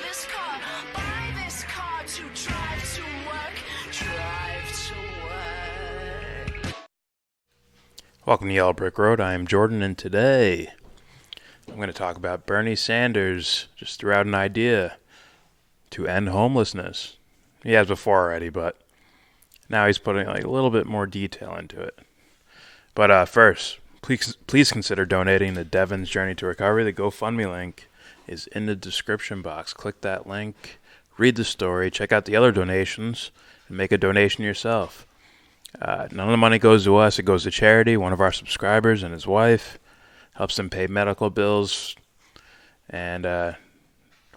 this car, buy this car to drive to work, drive to work. Welcome to Yellow Brick Road. I am Jordan, and today I'm going to talk about Bernie Sanders just threw out an idea to end homelessness. He has before already, but now he's putting like a little bit more detail into it. But first, please consider donating to Devon's Journey to Recovery. The GoFundMe link is in the description box. Click that link, read the story, check out the other donations, and make a donation yourself. None of the money goes to us. It goes to charity. One of our subscribers and his wife helps them pay medical bills. And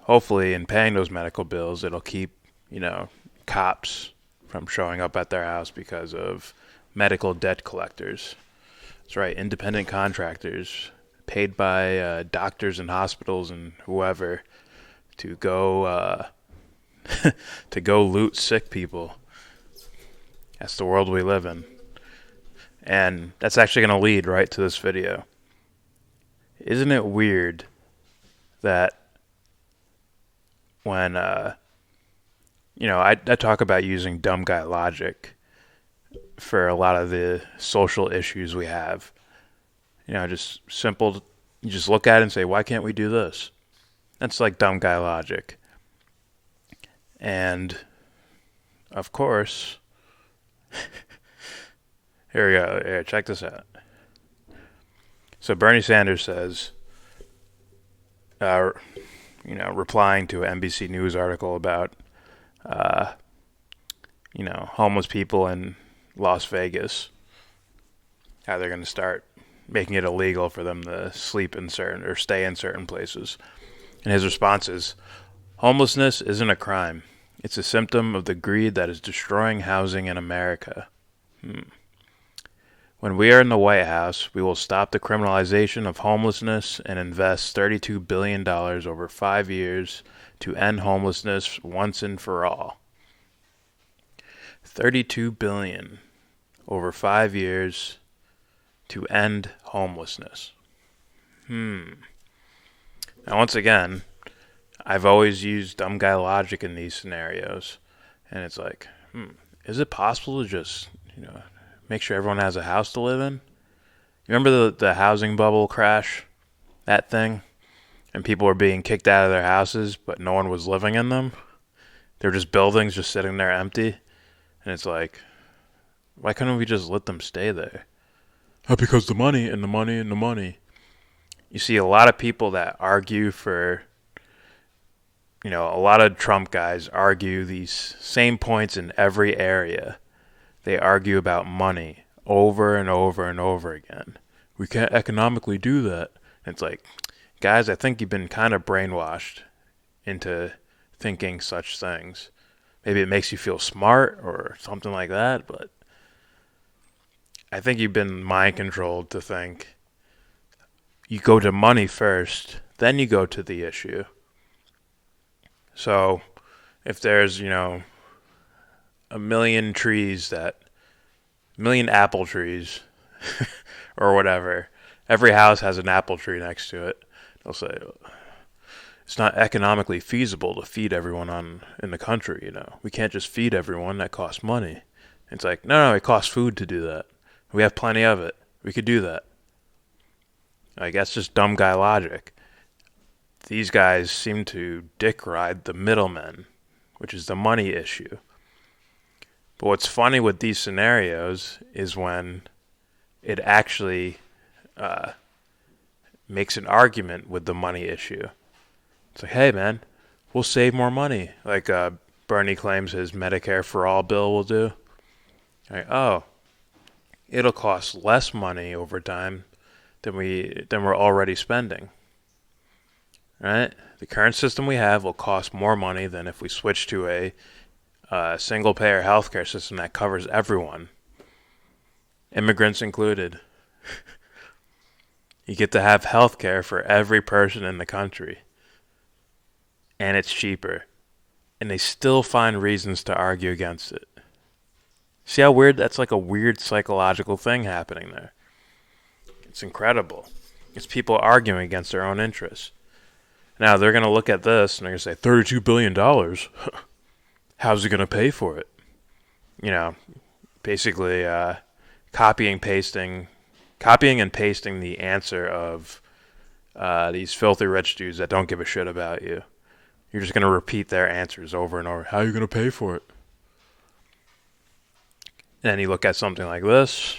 hopefully in paying those medical bills, it'll keep, cops from showing up at their house because of medical debt collectors. That's right, independent contractors paid by doctors and hospitals and whoever to go to go loot sick people. That's the world we live in. And that's actually going to lead right to this video. Isn't it weird that when, I talk about using dumb guy logic for a lot of the social issues we have. Just simple, you just look at it and say, why can't we do this? That's like dumb guy logic. And, of course... Here we go. Here, check this out. So Bernie Sanders says, replying to an NBC News article about, homeless people in Las Vegas, how they're going to start making it illegal for them to sleep in certain or stay in certain places. And his response is, homelessness isn't a crime. It's a symptom of the greed that is destroying housing in America. When we are in the White House, we will stop the criminalization of homelessness and invest $32 billion over 5 years to end homelessness once and for all. $32 billion over 5 years to end homelessness. Now, once again, I've always used dumb guy logic in these scenarios, and it's like, is it possible to just, make sure everyone has a house to live in? You remember the housing bubble crash, that thing? And people were being kicked out of their houses, but no one was living in them? They were just buildings just sitting there empty, and it's like, why couldn't we just let them stay there? Because the money and the money and the money. You see a lot of people that argue for... a lot of Trump guys argue these same points in every area. They argue about money over and over and over again. We can't economically do that. And it's like, guys, I think you've been kind of brainwashed into thinking such things. Maybe it makes you feel smart or something like that, but I think you've been mind controlled to think you go to money first, then you go to the issue. So, if there's, a million apple trees, or whatever, every house has an apple tree next to it, they'll say, it's not economically feasible to feed everyone in the country, We can't just feed everyone, that costs money. It's like, no, it costs food to do that. We have plenty of it. We could do that. Like, that's just dumb guy logic. These guys seem to dick ride the middlemen, which is the money issue. But what's funny with these scenarios is when it actually makes an argument with the money issue. It's like, hey man, we'll save more money. Like Bernie claims his Medicare for All bill will do. Like, oh, it'll cost less money over time than we're already spending. Right? The current system we have will cost more money than if we switch to a single-payer healthcare system that covers everyone, immigrants included. You get to have healthcare for every person in the country, and it's cheaper, and they still find reasons to argue against it. See how weird? That's like a weird psychological thing happening there. It's incredible. It's people arguing against their own interests. Now they're going to look at this and they're going to say $32 billion. How's he going to pay for it? You know, basically copying and pasting the answer of these filthy rich dudes that don't give a shit about you. You're just going to repeat their answers over and over. How are you going to pay for it? And then you look at something like this.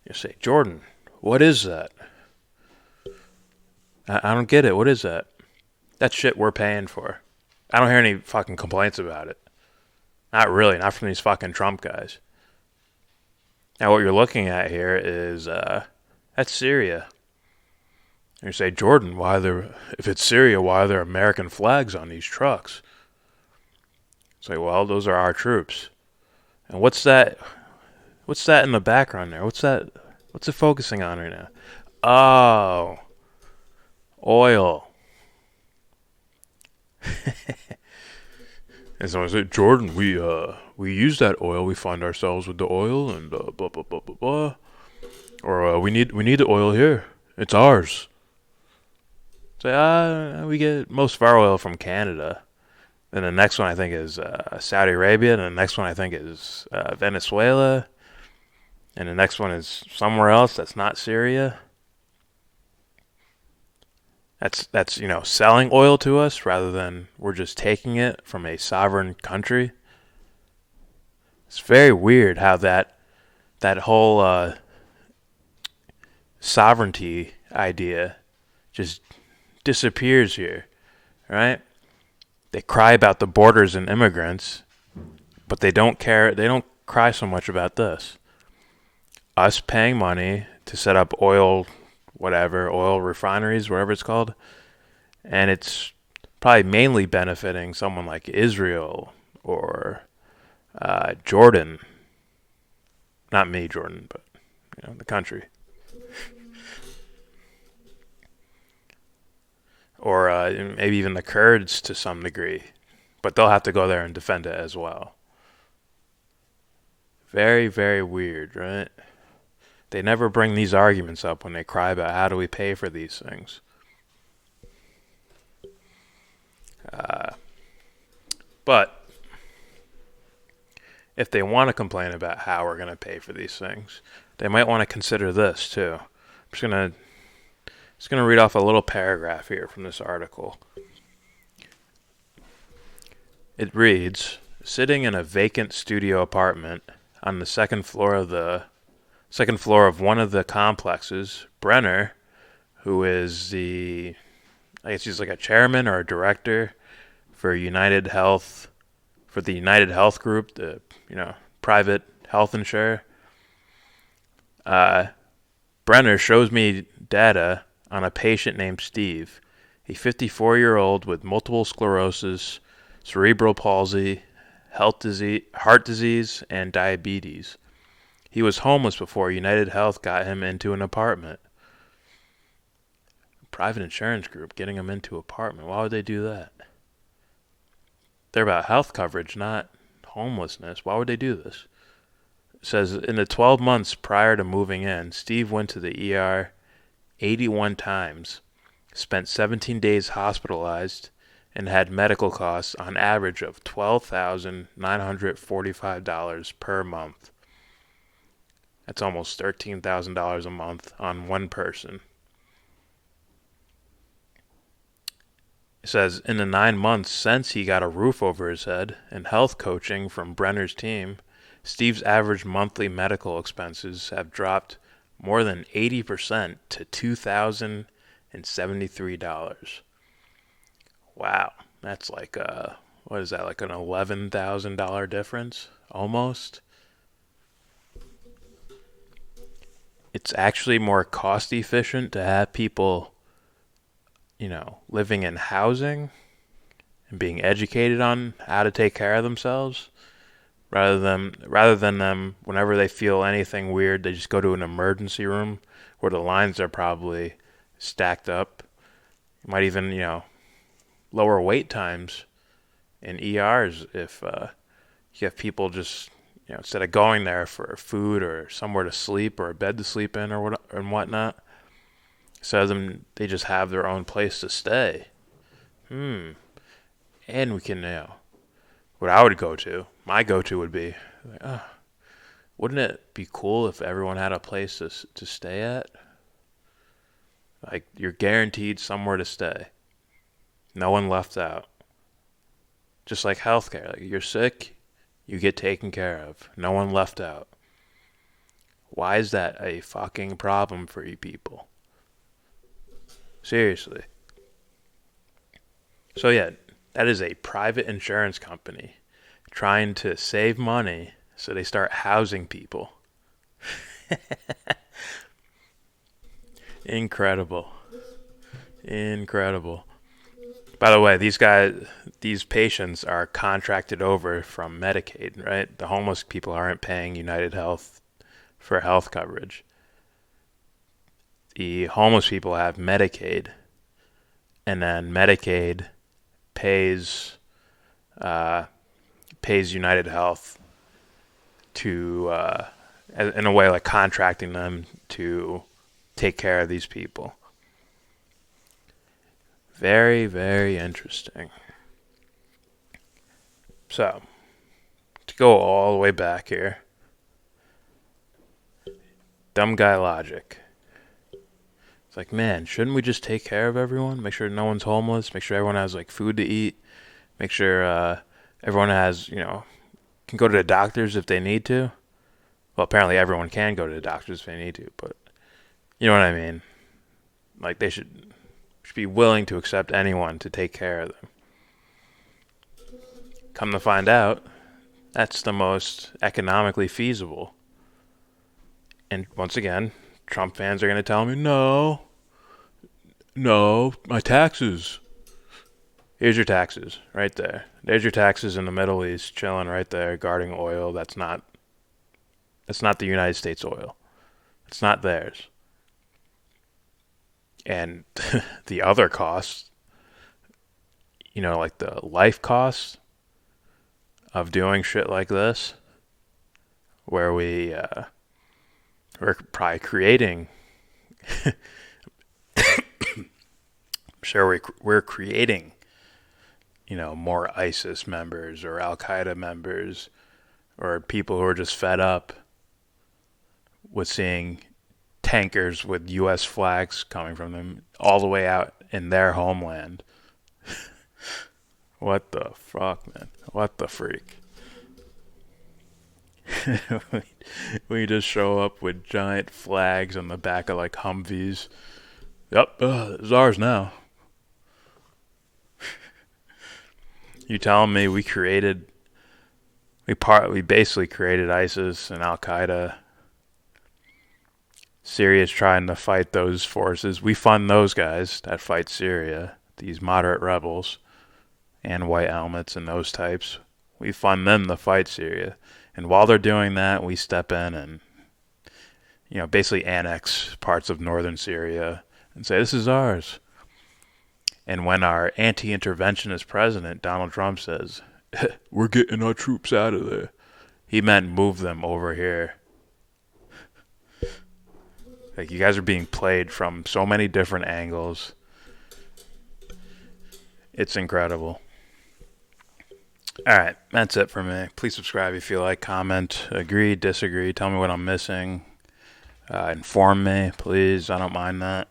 You say, Jordan, what is that? I don't get it. What is that? That's shit we're paying for. I don't hear any fucking complaints about it. Not really. Not from these fucking Trump guys. Now what you're looking at here is that's Syria. And you say, Jordan, if it's Syria, why are there American flags on these trucks? Say, well, those are our troops. And what's that in the background there? What's that? What's it focusing on right now? Oh, oil. And someone said, Jordan, we use that oil. We find ourselves with the oil and blah blah blah blah blah. Or we need the oil here. It's ours. Say, we get most of our oil from Canada. Then the next one I think is Saudi Arabia. And the next one I think is Venezuela. And the next one is somewhere else that's not Syria. That's selling oil to us rather than we're just taking it from a sovereign country. It's very weird how that whole sovereignty idea just disappears here, right? They cry about the borders and immigrants, but they don't care. They don't cry so much about this. Us paying money to set up oil refineries, whatever it's called, and it's probably mainly benefiting someone like Israel or Jordan. Not me, Jordan, but the country. Or maybe even the Kurds to some degree. But they'll have to go there and defend it as well. Very, very weird, right? They never bring these arguments up when they cry about how do we pay for these things. But if they want to complain about how we're going to pay for these things, they might want to consider this too. I'm just going to read off a little paragraph here from this article. It reads, sitting in a vacant studio apartment on the second floor of one of the complexes, Brenner, who is I guess he's like a chairman or a director for UnitedHealth, for the UnitedHealth group, the private health insurer. Brenner shows me data on a patient named Steve, a 54-year-old with multiple sclerosis, cerebral palsy, heart disease, and diabetes. He was homeless before UnitedHealth got him into an apartment. Private insurance group getting him into an apartment. Why would they do that? They're about health coverage, not homelessness. Why would they do this? It says, in the 12 months prior to moving in, Steve went to the ER 81 times, spent 17 days hospitalized, and had medical costs on average of $12,945 per month. That's almost $13,000 a month on one person. It says, in the 9 months since he got a roof over his head and health coaching from Brenner's team, Steve's average monthly medical expenses have dropped more than 80% to $2,073. Wow, that's like what is that, like an $11,000 difference? Almost. It's actually more cost efficient to have people, living in housing and being educated on how to take care of themselves, rather than them, whenever they feel anything weird, they just go to an emergency room where the lines are probably stacked up. You might even, lower wait times in ERs if you have people just, instead of going there for food or somewhere to sleep or a bed to sleep in or whatnot, instead of them, they just have their own place to stay. And we can, what I would go to, my go-to would be, like, wouldn't it be cool if everyone had a place to stay at? Like, you're guaranteed somewhere to stay. No one left out. Just like healthcare. Like, you're sick, you get taken care of. No one left out. Why is that a fucking problem for you people? Seriously. So yeah, that is a private insurance company trying to save money, so they start housing people. Incredible. Incredible. By the way, these patients are contracted over from Medicaid, right? The homeless people aren't paying UnitedHealth for health coverage. The homeless people have Medicaid, and then Medicaid pays UnitedHealth to in a way like contracting them to take care of these people. Very, very interesting. So, to go all the way back here, dumb guy logic. It's like, man, shouldn't we just take care of everyone? Make sure no one's homeless. Make sure everyone has like food to eat. Make sure everyone has, can go to the doctors if they need to. Well, apparently everyone can go to the doctors if they need to, but you know what I mean? Like, they should be willing to accept anyone to take care of them. Come to find out, that's the most economically feasible. And once again, Trump fans are going to tell me, no, my taxes. Here's your taxes right there. There's your taxes in the Middle East, chilling right there, guarding oil. That's not the United States oil. It's not theirs. And the other costs, like the life costs of doing shit like this, where we're probably creating, we're creating, more ISIS members or Al Qaeda members or people who are just fed up with seeing tankers with U.S. flags coming from them all the way out in their homeland. What the fuck, man? What the freak? We just show up with giant flags on the back of like Humvees. Yep, it's ours now. You telling me we basically created ISIS and Al Qaeda. Syria's trying to fight those forces. We fund those guys that fight Syria, these moderate rebels and white helmets and those types. We fund them to fight Syria. And while they're doing that, we step in and, basically annex parts of northern Syria and say, this is ours. And when our anti-interventionist president, Donald Trump, says, we're getting our troops out of there, he meant move them over here. Like, you guys are being played from so many different angles. It's incredible. Alright, that's it for me. Please subscribe if you like, comment, agree, disagree, tell me what I'm missing. Inform me, please. I don't mind that.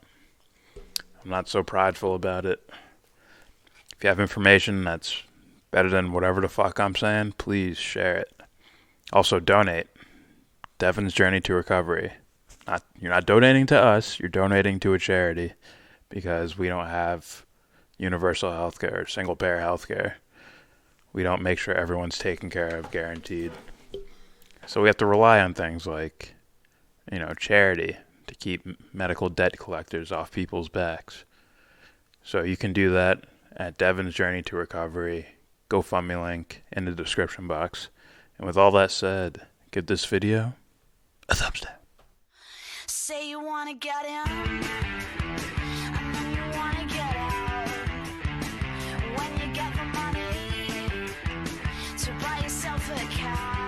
I'm not so prideful about it. If you have information that's better than whatever the fuck I'm saying, please share it. Also, donate. Devon's Journey to Recovery. You're not donating to us, you're donating to a charity because we don't have universal health care, single payer health care. We don't make sure everyone's taken care of, guaranteed. So we have to rely on things like, charity to keep medical debt collectors off people's backs. So you can do that at Devon's Journey to Recovery, GoFundMe link in the description box. And with all that said, give this video a thumbs down. Say you wanna get in, and then you wanna get out. When you get the money to buy yourself a car.